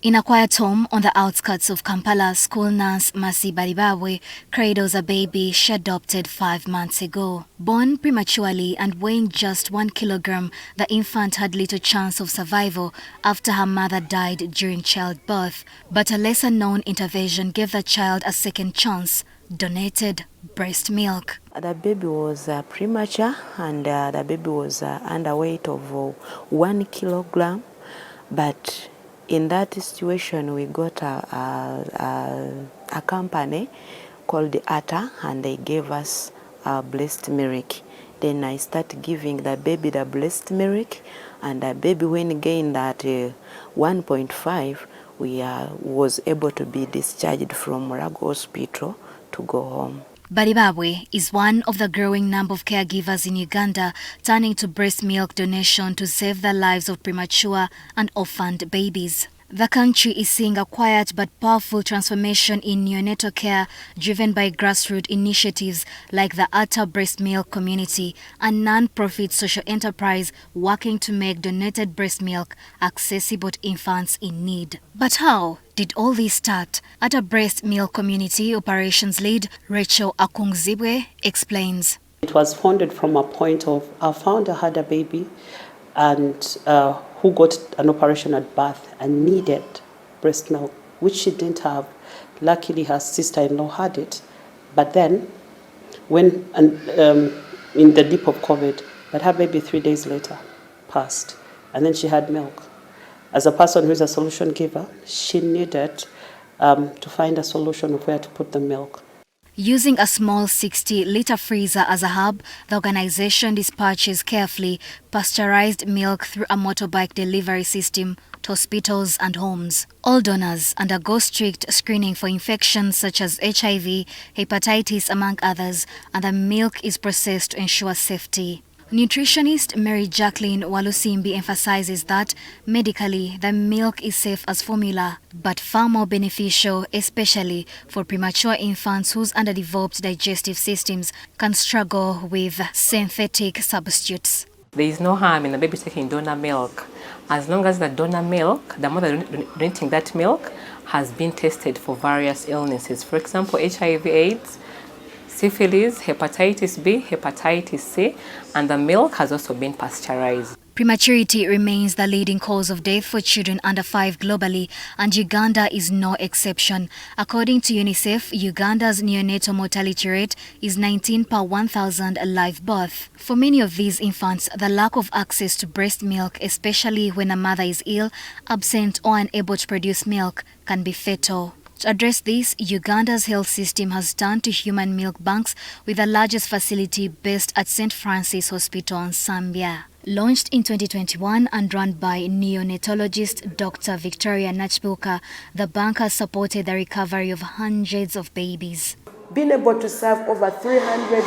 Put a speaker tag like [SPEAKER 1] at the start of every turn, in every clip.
[SPEAKER 1] In a quiet home on the outskirts of Kampala, school nurse Mercy Baribawe cradles a baby she adopted 5 months ago. Born prematurely and weighing just 1 kilogram, the infant had little chance of survival after her mother died during childbirth. But a lesser-known intervention gave the child a second chance: donated breast milk.
[SPEAKER 2] The baby was premature and the baby was underweight of 1 kilogram, but in that situation we got a company called the ATA, and they gave us breast milk. Then I started giving the baby the breast milk, and the baby, when gained at 1.5, we was able to be discharged from Rago Hospital to go home.
[SPEAKER 1] Baribawe is one of the growing number of caregivers in Uganda turning to breast milk donation to save the lives of premature and orphaned babies. The country is seeing a quiet but powerful transformation in neonatal care driven by grassroots initiatives like the Atta Breast Milk Community, a non-profit social enterprise working to make donated breast milk accessible to infants in need. But how did all this start? Atta Breast Milk Community Operations Lead Rachel Akungzibwe explains.
[SPEAKER 3] It was founded from a point of our founder had a baby and who got an operation at birth and needed breast milk, which she didn't have. Luckily, her sister-in-law had it. But then, in the dip of COVID, but her baby 3 days later passed, and then she had milk. As a person who is a solution giver, she needed to find a solution of where to put the milk.
[SPEAKER 1] Using a small 60-liter freezer as a hub, the organization dispatches carefully pasteurized milk through a motorbike delivery system to hospitals and homes. All donors undergo strict screening for infections such as HIV, hepatitis, among others, and the milk is processed to ensure safety. Nutritionist Mary Jacqueline Walusimbi emphasizes that medically the milk is safe as formula, but far more beneficial, especially for premature infants whose underdeveloped digestive systems can struggle with synthetic substitutes.
[SPEAKER 4] There is no harm in the baby taking donor milk, as long as the donor milk, the mother donating that milk, has been tested for various illnesses. For example, HIV/AIDS, syphilis, hepatitis B, hepatitis C, and the milk has also been pasteurized.
[SPEAKER 1] Prematurity remains the leading cause of death for children under 5 globally, and Uganda is no exception. According to UNICEF, Uganda's neonatal mortality rate is 19 per 1,000 live births. For many of these infants, the lack of access to breast milk, especially when a mother is ill, absent, or unable to produce milk, can be fatal. To address this, Uganda's health system has turned to human milk banks, with the largest facility based at St. Francis Hospital in Zambia. Launched in 2021 and run by neonatologist Dr. Victoria Nachbuka, the bank has supported the recovery of hundreds of babies.
[SPEAKER 5] Being able to serve over 300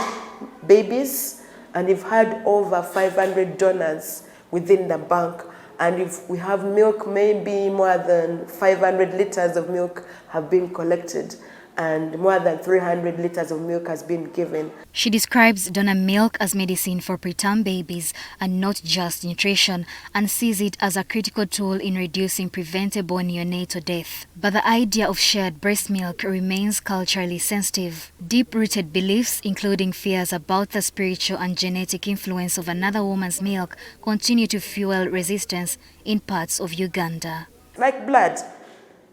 [SPEAKER 5] babies, and we've had over 500 donors within the bank. And if we have milk, maybe more than 500 liters of milk have been collected, and more than 300 liters of milk has been given.
[SPEAKER 1] She describes donor milk as medicine for preterm babies and not just nutrition, and sees it as a critical tool in reducing preventable neonatal death. But the idea of shared breast milk remains culturally sensitive. Deep-rooted beliefs, including fears about the spiritual and genetic influence of another woman's milk, continue to fuel resistance in parts of Uganda.
[SPEAKER 5] Like blood,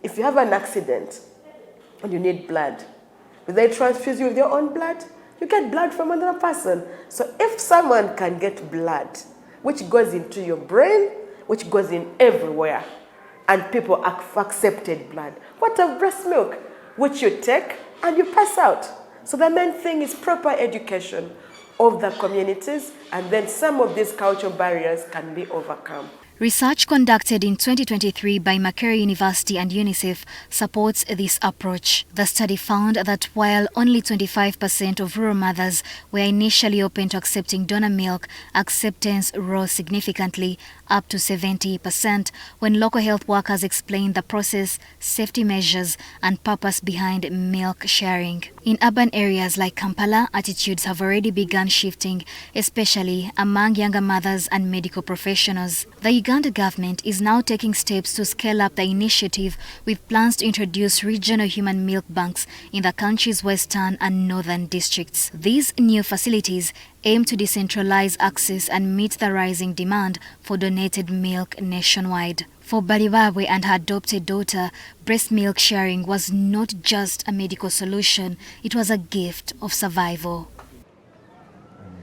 [SPEAKER 5] if you have an accident and you need blood, will they transfuse you with your own blood? You get blood from another person. So if someone can get blood, which goes into your brain, which goes in everywhere, and people have accepted blood, what of breast milk, which you take and you pass out? So the main thing is proper education of the communities, and then some of these cultural barriers can be overcome.
[SPEAKER 1] Research conducted in 2023 by Makerere University and UNICEF supports this approach. The study found that while only 25% of rural mothers were initially open to accepting donor milk, acceptance rose significantly, up to 70%, when local health workers explained the process, safety measures, and purpose behind milk sharing. In urban areas like Kampala, attitudes have already begun shifting, especially among younger mothers and medical professionals. The Uganda government is now taking steps to scale up the initiative with plans to introduce regional human milk banks in the country's western and northern districts. These new facilities aim to decentralize access and meet the rising demand for donated milk nationwide. For Balibawe and her adopted daughter, breast milk sharing was not just a medical solution, it was a gift of survival.